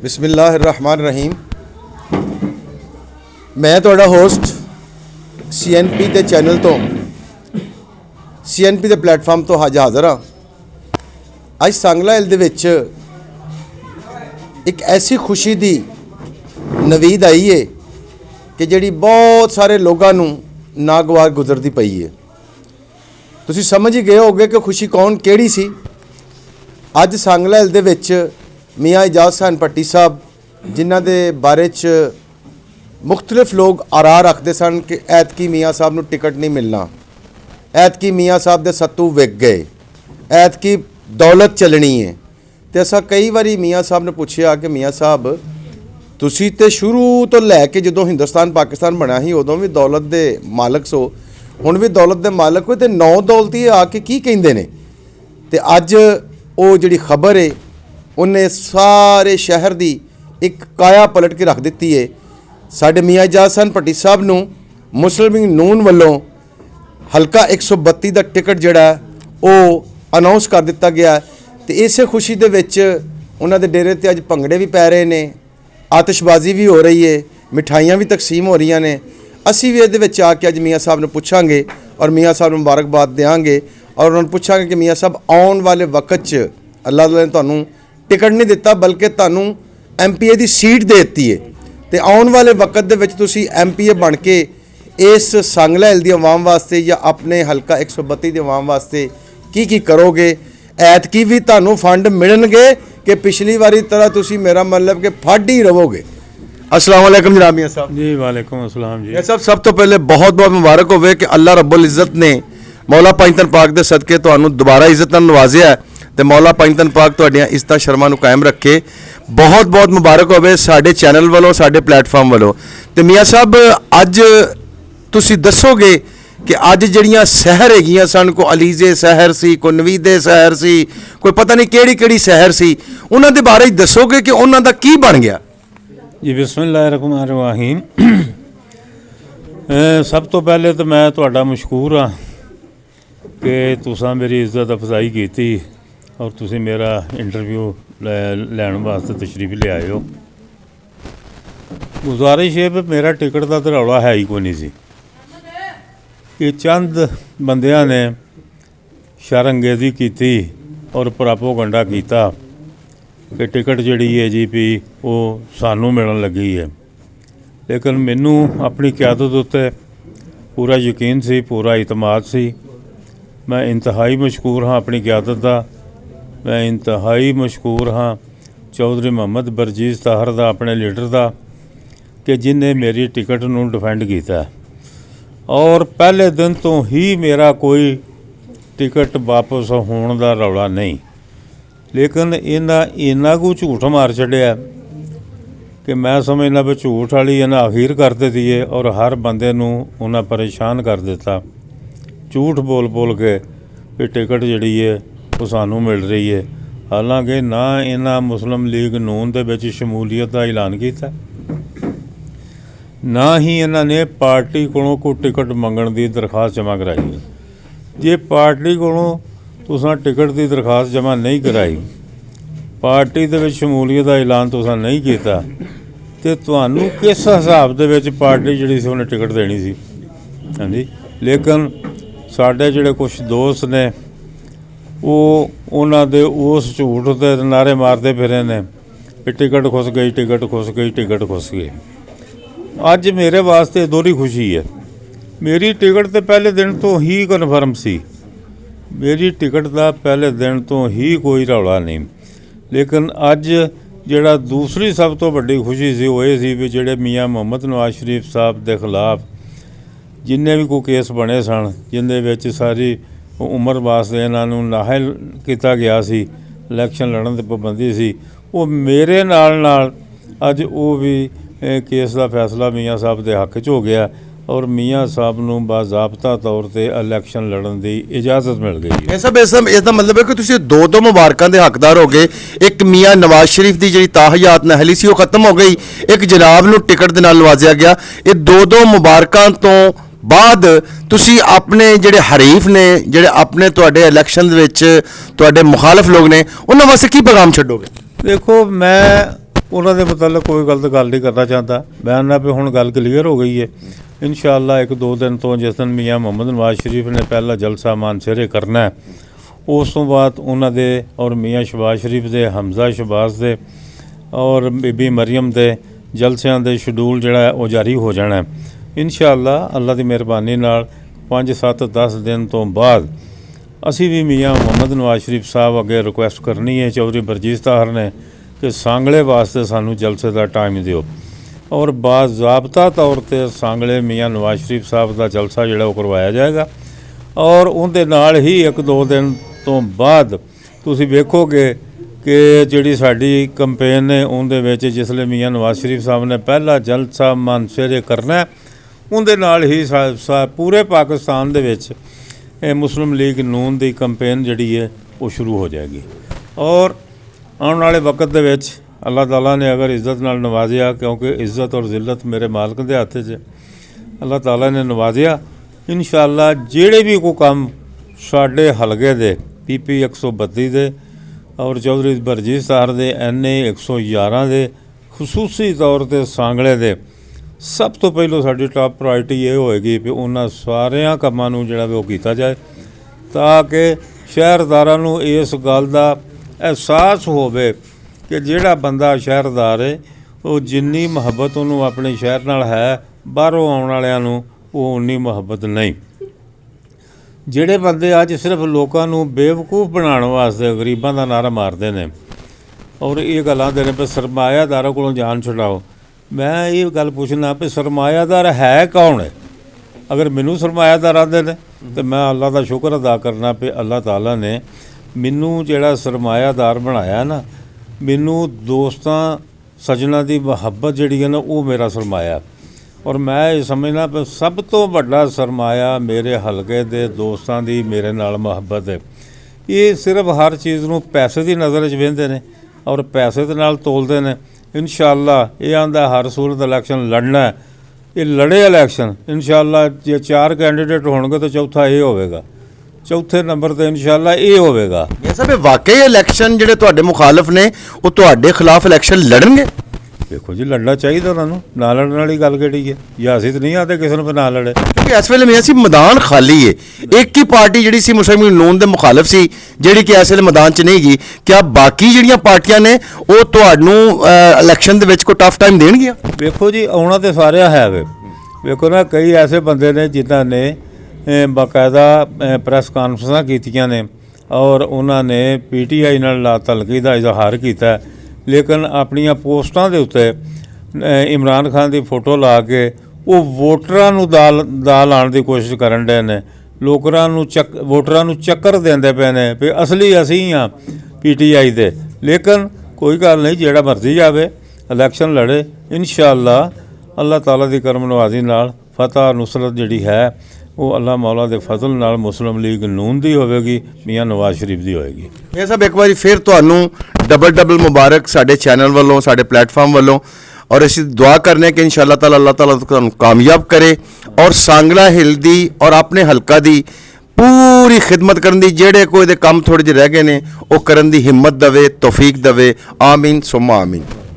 बिस्मिल्लाहिर्रहमानिर्रहीम। मैं तुहाडा होस्ट CNP के चैनल तो CNP के प्लेटफॉर्म तो हाज़र हाँ। अज सांगला हिल दे विच एक ऐसी खुशी दी नवीद आई है कि जिहड़ी बहुत सारे लोगों नूं नागवार गुजरती पई है। तुसीं समझ ही गए होगे कि खुशी कौन केड़ी सी। अज सांगला हिल दे विच मियाँ एजाज हसन भट्टी साहब जिन्हां दे बारे च मुख्तलिफ लोग आरा रखते सन कि ऐतकी मियाँ साहब नूं टिकट नहीं मिलना, ऐतकी मियाँ साहब दे सत्तू विक गए, ऐतकी दौलत चलनी है। तो असा कई बारी मियाँ साहब ने पूछा कि मियाँ साहब तुसी तो शुरू तो लैके जो हिंदुस्तान पाकिस्तान बना ही उदों भी दौलत दे मालक सो, हुण भी दौलत दे मालक हो, तो नौ दौलती आके की कहिंदे ने। ते अज वो जिहड़ी खबर है उन्हें सारे शहर की एक काया पलट के रख दी है। साडे मियाँ एजाज हसन भट्टी साहब नूं मुस्लिम लीग नून वालों हल्का 132 का टिकट जिहड़ा वो अनाउंस कर दिता गया। तो इस खुशी दे विच उन्हां दे डेरे ते अज भंगड़े भी पै रहे ने, आतिशबाजी भी हो रही है, मिठाइयाँ भी तकसीम हो रही ने। असी भी इहदे विच आके अज मियाँ साहब नूं पुछांगे और मियाँ साहब नूं मुबारकबाद देंगे और उन्होंने पूछांगे कि मियाँ साहब आउण वाले वक्त च अल्लाह ताला ने तुहानूं टिकट नहीं दिता बल्कि तुहानूं MPA की सीट दे दी है। तो आने वाले वक्त दे विच तुसीं MPA बन के इस सांगला हिल दी आवाम वास्ते या अपने हल्का 132 की आवाम वास्ते की करोगे। ऐतकी भी तुहानूं फंड मिलणगे कि पिछली वारी तरह तुसीं मेरा मतलब कि फंड ही रहोगे। अस्सलाम वालेकुम जनाब मियाँ साहब। जी वालेकुम अस्सलाम जी। मियाँ साहब सब तो पहले बहुत बहुत मुबारक होवे कि अल्लाह रब्बुल इज़्ज़त ने मौला पंजतन पाक दे सदके तुहानूं दोबारा इज़्ज़त नाल नवाजिया है। तो मौला पंजतन पाक तुहाडियां इज़्ज़तां शर्मां नूं कायम रखे। बहुत बहुत मुबारक होवे साडे चैनल वालों साडे प्लेटफॉर्म वालों। तो मियाँ साहब अज तुसीं दसोगे कि अज जिहड़ियां सहर हैगियां सन, कोई अलीजे सहर सी, कोई नवीदे सहर सी, कोई पता नहीं केड़ी केड़ी सहर सी, उन्हां दे बारे दसोगे कि उन्हां दा की बन गया। जी बिस्मिल्लाहिर्रहमानिर्रहीम। सब तो पहले तो मैं तुहाडा मशकूर हाँ कि तुसां मेरी इज्जत अफजाई की और तुसीं मेरा इंटरव्यू लैण वास्ते तशरीफ ले आए हो। गुजारिश है मेरा टिकट का तो रौला है ही कोई नहीं सी। ये चंद बंदियां ने शरअंगेजी की और प्रोपोगंडा किया कि टिकट जिहड़ी है जी भी वो सानू मिलण लगी है। लेकिन मैनू अपनी क्यादत उत्ते पूरा यकीन सी, पूरा इतमाद सी। मैं इंतहाई मशकूर हाँ अपनी क्यादत का, मैं इंतहाई मशकूर हाँ चौधरी मोहम्मद बरजीज़ ताहर दा अपने लीडर का कि जिन्हें मेरी टिकट नूं डिफेंड किया। और पहले दिन तो ही मेरा कोई टिकट वापस होने का रौला नहीं। लेकिन इन्ना को झूठ मार छड़िया कि मैं समझना भी झूठ वाली इन्हें अखीर कर दी है और हर बंदे नूं उन्हें परेशान कर दिता झूठ बोल बोल के भी टिकट जिहड़ी है वो सानू मिल रही है। हालांकि ना इन्हां मुस्लिम लीग नून दे विच शमूलीयत का ऐलान किया, ना ही इन्होंने पार्टी कोलों कोई टिकट मंगण की दरखास्त जमा कराई है। जे पार्टी कोलों तुसां टिकट की दरखास्त जमा नहीं कराई, पार्टी दे विच शमूलीयत का ऐलान तुसां नहीं किया, तो तुहानूं किस हिसाब दे विच पार्टी जिहड़ी सी उन्हें टिकट देनी सी। हाँ जी। लेकिन साडे जिहड़े कुछ दोस्त ने वो उन्हां दे उस झूठ ते नारे मारते फिरे ने कि टिकट खुस गई, टिकट खुस गई, टिकट खुस गई। अज मेरे वास्ते दोहरी खुशी है। मेरी टिकट तो पहले दिन तो ही कन्फर्म सी, मेरी टिकट का पहले दिन तो ही कोई रौला नहीं। लेकिन अज जिहड़ा दूसरी सब तो वड्डी खुशी सी वो ये सी भी जिहड़े मियाँ मोहम्मद नवाज शरीफ साहब के खिलाफ जिन्ने भी कोई केस बने सन, जिंदे विच सारी उम्र वास्ते इन्हों नाहल किया गया सी, इलैक्शन लड़न की पाबंदी सी, वो मेरे नाल अज वो भी केस का फैसला मियाँ साहब के हक च हो गया और मियाँ साहब नूं बाज़ाब्ता तौर पर इलैक्शन लड़न की इजाज़त मिल गई है। सब इसका मतलब है कि तुसीं दो मुबारकों के हकदार हो गए। एक मियाँ नवाज शरीफ की जी ताहयात नहली सी वो खत्म हो गई, एक जनाब नूं टिकट दे नाल नवाजिया गया। ये दो मुबारकों तो बाद तुसी अपने जिहड़े हरीफ ने, जिहड़े अपने तुहाडे इलैक्शन दे विच तुहाडे मुखालफ लोग ने, उन्हां वास्ते की पैगाम छड्डोगे? देखो मैं ਉਹਨਾਂ ਦੇ ਮੁਤਲਕ ਕੋਈ ਗਲਤ ਗੱਲ ਨਹੀਂ ਕਰਨਾ ਚਾਹੁੰਦਾ। ਮੈਂ ਨਾ ਵੀ ਹੁਣ ਗੱਲ ਕਲੀਅਰ ਹੋ ਗਈ ਹੈ। ਇਨਸ਼ਾਅੱਲਾ 1-2 ਦਿਨ ਤੋਂ ਜਿਸ ਦਿਨ ਮੀਆਂ ਮੁਹੰਮਦ ਨਵਾਜ਼ ਸ਼ਰੀਫ ਨੇ ਪਹਿਲਾ ਜਲਸਾ ਮਾਨਸੇਰੇ ਕਰਨਾ ਹੈ, ਉਸ ਤੋਂ ਬਾਅਦ ਉਹਨਾਂ ਦੇ ਔਰ ਮੀਆਂ ਸ਼ਹਬਾਜ਼ ਸ਼ਰੀਫ ਦੇ, ਹਮਜ਼ਾ ਸ਼ਹਬਾਜ਼ ਦੇ ਔਰ ਬੀਬੀ ਮਰੀਮ ਦੇ ਜਲਸਿਆਂ ਦੇ ਸ਼ਡਿਊਲ ਜਿਹੜਾ ਉਹ ਜਾਰੀ ਹੋ ਜਾਣਾ। ਇਨਸ਼ਾਅੱਲਾ ਅੱਲਾ ਦੀ ਮਿਹਰਬਾਨੀ ਨਾਲ 5-7-10 ਦਿਨ ਤੋਂ ਬਾਅਦ ਅਸੀਂ ਵੀ ਮੀਆਂ ਮੁਹੰਮਦ ਨਵਾਜ਼ ਸ਼ਰੀਫ ਸਾਹਿਬ ਅੱਗੇ ਰਿਕੁਐਸਟ ਕਰਨੀ ਹੈ ਚੌਧਰੀ ਬਰਜੀਸ ਤਾਹਰ ਨੇ ਕਿ ਸਾਂਗਲੇ ਵਾਸਤੇ ਸਾਨੂੰ ਜਲਸੇ ਦਾ ਟਾਈਮ ਦਿਓ ਔਰ ਬਾਜ਼ਾਬਤਾ ਤੌਰ 'ਤੇ ਸਾਂਗਲੇ ਮੀਆਂ ਨਵਾਜ਼ ਸ਼ਰੀਫ ਸਾਹਿਬ ਦਾ ਜਲਸਾ ਜਿਹੜਾ ਉਹ ਕਰਵਾਇਆ ਜਾਏਗਾ। ਔਰ ਉਹਦੇ ਨਾਲ ਹੀ 1-2 ਦਿਨ ਤੋਂ ਬਾਅਦ ਤੁਸੀਂ ਵੇਖੋਗੇ ਕਿ ਜਿਹੜੀ ਸਾਡੀ ਕੰਪੇਨ ਨੇ ਉਹਦੇ ਵਿੱਚ ਜਿਸਲੇ ਮੀਆਂ ਨਵਾਜ਼ ਸ਼ਰੀਫ ਸਾਹਿਬ ਨੇ ਪਹਿਲਾ ਜਲਸਾ ਮਾਨਸੇਰੇ ਕਰਨਾ, ਉਹਦੇ ਨਾਲ ਹੀ ਪੂਰੇ ਪਾਕਿਸਤਾਨ ਦੇ ਵਿੱਚ ਇਹ ਮੁਸਲਿਮ ਲੀਗ ਨੂਨ ਦੀ ਕੰਪੇਨ ਜਿਹੜੀ ਹੈ ਉਹ ਸ਼ੁਰੂ ਹੋ ਜਾਏਗੀ। ਔਰ ਆਉਣ ਵਾਲੇ ਵਕਤ ਦੇ ਵਿੱਚ ਅੱਲਾਹ ਤਾਲਾ ਨੇ ਅਗਰ ਇੱਜ਼ਤ ਨਾਲ ਨਵਾਜ਼ਿਆ, ਕਿਉਂਕਿ ਇੱਜ਼ਤ ਔਰ ਜ਼ਿਲਤ ਮੇਰੇ ਮਾਲਕ ਦੇ ਹੱਥ 'ਚ, ਅੱਲਾਹ ਤਾਲਾ ਨੇ ਨਵਾਜ਼ਿਆ, ਇਨਸ਼ਾਅੱਲਾ ਜਿਹੜੇ ਵੀ ਕੋਈ ਕੰਮ ਸਾਡੇ ਹਲਕੇ ਦੇ PP 132 ਦੇ ਔਰ ਚੌਧਰੀ ਬਰਜੀਸ ਤਾਹਰ ਦੇ NA 111 ਦੇ ਖਸੂਸੀ ਤੌਰ 'ਤੇ ਸਾਂਗਲੇ ਦੇ, ਸਭ ਤੋਂ ਪਹਿਲਾਂ ਸਾਡੀ ਟਾਪ ਪ੍ਰਾਇਰਟੀ ਇਹ ਹੋਏਗੀ ਵੀ ਉਹਨਾਂ ਸਾਰਿਆਂ ਕੰਮਾਂ ਨੂੰ ਜਿਹੜਾ ਵੀ ਉਹ ਕੀਤਾ ਜਾਏ ਤਾਂ ਕਿ ਸ਼ਹਿਰਦਾਰਾਂ ਨੂੰ ਇਸ ਗੱਲ ਦਾ ਅਹਿਸਾਸ ਹੋਵੇ ਕਿ ਜਿਹੜਾ ਬੰਦਾ ਸ਼ਹਿਰਦਾਰ ਹੈ ਉਹ ਜਿੰਨੀ ਮੁਹੱਬਤ ਉਹਨੂੰ ਆਪਣੇ ਸ਼ਹਿਰ ਨਾਲ ਹੈ, ਬਾਹਰੋਂ ਆਉਣ ਵਾਲਿਆਂ ਨੂੰ ਉਹ ਉਨੀ ਮੁਹੱਬਤ ਨਹੀਂ। ਜਿਹੜੇ ਬੰਦੇ ਅੱਜ ਸਿਰਫ ਲੋਕਾਂ ਨੂੰ ਬੇਵਕੂਫ ਬਣਾਉਣ ਵਾਸਤੇ ਗਰੀਬਾਂ ਦਾ ਨਾਰਾ ਮਾਰਦੇ ਨੇ ਔਰ ਇਹ ਗੱਲਾਂ ਦੇ ਨੇ ਵੀ ਸਰਮਾਇਆਦਾਰਾਂ ਕੋਲੋਂ ਜਾਨ ਛੁਡਾਓ, ਮੈਂ ਇਹ ਗੱਲ ਪੁੱਛਣਾ ਵੀ ਸਰਮਾਇਆਦਾਰ ਹੈ ਕੌਣ ਹੈ? ਅਗਰ ਮੈਨੂੰ ਸਰਮਾਇਆਦਾਰ ਆਉਂਦੇ ਨੇ ਤਾਂ ਮੈਂ ਅੱਲਾ ਦਾ ਸ਼ੁਕਰ ਅਦਾ ਕਰਨਾ ਵੀ ਅੱਲਾਹ ਤਾਲਾ ਨੇ ਮੈਨੂੰ ਜਿਹੜਾ ਸਰਮਾਇਆਦਾਰ ਬਣਾਇਆ ਨਾ, ਮੈਨੂੰ ਦੋਸਤਾਂ ਸੱਜਣਾ ਦੀ ਮੁਹੱਬਤ ਜਿਹੜੀ ਹੈ ਨਾ ਉਹ ਮੇਰਾ ਸਰਮਾਇਆ। ਔਰ ਮੈਂ ਇਹ ਸਮਝਣਾ ਵੀ ਸਭ ਤੋਂ ਵੱਡਾ ਸਰਮਾਇਆ ਮੇਰੇ ਹਲਕੇ ਦੇ ਦੋਸਤਾਂ ਦੀ ਮੇਰੇ ਨਾਲ ਮੁਹੱਬਤ ਹੈ। ਇਹ ਸਿਰਫ ਹਰ ਚੀਜ਼ ਨੂੰ ਪੈਸੇ ਦੀ ਨਜ਼ਰ 'ਚ ਵੇਖਦੇ ਨੇ ਔਰ ਪੈਸੇ ਦੇ ਨਾਲ ਤੋਲਦੇ ਨੇ। ਇਨਸ਼ਾਅੱਲਾ ਇਹ ਆਂਦਾ ਹਰ ਸੂਰਤ ਇਲੈਕਸ਼ਨ ਲੜਨਾ, ਇਹ ਲੜੇ ਇਲੈਕਸ਼ਨ ਇਨਸ਼ਾਅੱਲਾ ਜੇ 4 ਕੈਂਡੀਡੇਟ ਹੋਣਗੇ ਤਾਂ ਚੌਥਾ ਇਹ ਹੋਵੇਗਾ, ਚੌਥੇ ਨੰਬਰ 'ਤੇ ਇਨਸ਼ਾਅੱਲਾ ਇਹ ਹੋਵੇਗਾ। ਇਹ ਸਭ ਵਾਕਈ ਇਲੈਕਸ਼ਨ ਜਿਹੜੇ ਤੁਹਾਡੇ ਮੁਖਾਲਫ ਨੇ ਉਹ ਤੁਹਾਡੇ ਖਿਲਾਫ ਇਲੈਕਸ਼ਨ ਲੜਨਗੇ? ਦੇਖੋ ਜੀ, ਲੜਨਾ ਚਾਹੀਦਾ ਉਹਨਾਂ ਨੂੰ, ਨਾ ਲੜਨ ਵਾਲੀ ਗੱਲ ਕਿਹੜੀ ਹੈ? ਜਾਂ ਅਸੀਂ ਤਾਂ ਨਹੀਂ ਆਦੇ ਕਿਸੇ ਨੂੰ ਨਾ ਲੜੇ, ਕਿਉਂਕਿ ਇਸ ਵੇਲੇ ਮੀਆਂ ਸੀ ਮੈਦਾਨ ਖਾਲੀ ਹੈ। ਇੱਕ ਹੀ ਪਾਰਟੀ ਜਿਹੜੀ ਸੀ ਮੁਸਲਿਮ ਲੀਗ ਨੂਨ ਦੇ ਮੁਖਾਲਫ ਸੀ ਜਿਹੜੀ ਕਿ ਇਸ ਵੇਲੇ ਮੈਦਾਨ 'ਚ ਨਹੀਂ ਗਈ। ਕਿਆ ਬਾਕੀ ਜਿਹੜੀਆਂ ਪਾਰਟੀਆਂ ਨੇ ਉਹ ਤੁਹਾਨੂੰ ਇਲੈਕਸ਼ਨ ਦੇ ਵਿੱਚ ਕੋਈ ਟਫ ਟਾਈਮ ਦੇਣਗੀਆਂ? ਵੇਖੋ ਜੀ, ਆਉਣਾ ਤਾਂ ਸਾਰਿਆਂ ਹੈ ਵੇ। ਵੇਖੋ ਨਾ, ਕਈ ਐਸੇ ਬੰਦੇ ਨੇ ਜਿਨ੍ਹਾਂ ਨੇ ਬਾਕਾਇਦਾ ਪ੍ਰੈਸ ਕਾਨਫਰੰਸਾਂ ਕੀਤੀਆਂ ਨੇ ਔਰ ਉਹਨਾਂ ਨੇ PTI ਨਾਲ ਤਲਕੀ ਦਾ ਇਜ਼ਹਾਰ ਕੀਤਾ, ਲੇਕਿਨ ਆਪਣੀਆਂ ਪੋਸਟਾਂ ਦੇ ਉੱਤੇ ਇਮਰਾਨ ਖਾਨ ਦੀ ਫੋਟੋ ਲਾ ਕੇ ਉਹ ਵੋਟਰਾਂ ਨੂੰ ਦਾ ਲਾਉਣ ਦੀ ਕੋਸ਼ਿਸ਼ ਕਰਨ ਡਏ ਨੇ। ਵੋਟਰਾਂ ਨੂੰ ਚੱਕਰ ਦਿੰਦੇ ਪਏ ਨੇ ਵੀ ਅਸਲੀ ਅਸੀਂ ਹਾਂ PTI ਦੇ। ਲੇਕਿਨ ਕੋਈ ਗੱਲ ਨਹੀਂ, ਜਿਹੜਾ ਮਰਜ਼ੀ ਜਾਵੇ ਇਲੈਕਸ਼ਨ ਲੜੇ, ਇਨਸ਼ਾਅੱਲਾ ਅੱਲਾਹ ਤਾਲਾ ਦੀ ਕਰਮ ਨਵਾਜ਼ੀ ਨਾਲ ਫਤਹ ਨੁਸਰਤ ਜਿਹੜੀ ਹੈ ਉਹ ਅੱਲਾਹ ਮੌਲਾ ਦੇ ਫਜ਼ਲ ਨਾਲ ਮੁਸਲਿਮ ਲੀਗ ਨੂਨ ਦੀ ਹੋਵੇਗੀ, ਮੀਆਂ ਨਵਾਜ਼ ਸ਼ਰੀਫ ਦੀ ਹੋਏਗੀ। ਇਹ ਸਭ ਇੱਕ ਵਾਰੀ ਫਿਰ ਤੁਹਾਨੂੰ ਡਬਲ ਮੁਬਾਰਕ ਸਾਡੇ ਚੈਨਲ ਵੱਲੋਂ, ਸਾਡੇ ਪਲੇਟਫਾਰਮ ਵੱਲੋਂ। ਔਰ ਅਸੀਂ ਦੁਆ ਕਰਨੇ ਕਿ ਇਨਸ਼ਾਅੱਲਾ ਤਾਲਾ ਅੱਲਾਹ ਤਾਲਾ ਤੁਹਾਨੂੰ ਕਾਮਯਾਬ ਕਰੇ ਔਰ ਸਾਂਗਲਾ ਹਿੱਲ ਦੀ ਔਰ ਆਪਣੇ ਹਲਕਾ ਦੀ ਪੂਰੀ ਖਿਦਮਤ ਕਰਨ ਦੀ, ਜਿਹੜੇ ਕੋਈ ਦੇ ਕੰਮ ਥੋੜ੍ਹੇ ਜਿਹੇ ਰਹਿ ਗਏ ਨੇ ਉਹ ਕਰਨ ਦੀ ਹਿੰਮਤ ਦੇਵੇ, ਤੌਫੀਕ ਦੇਵੇ। ਆਮੀਨ ਸੁੰਮਾ ਆਮੀਨ।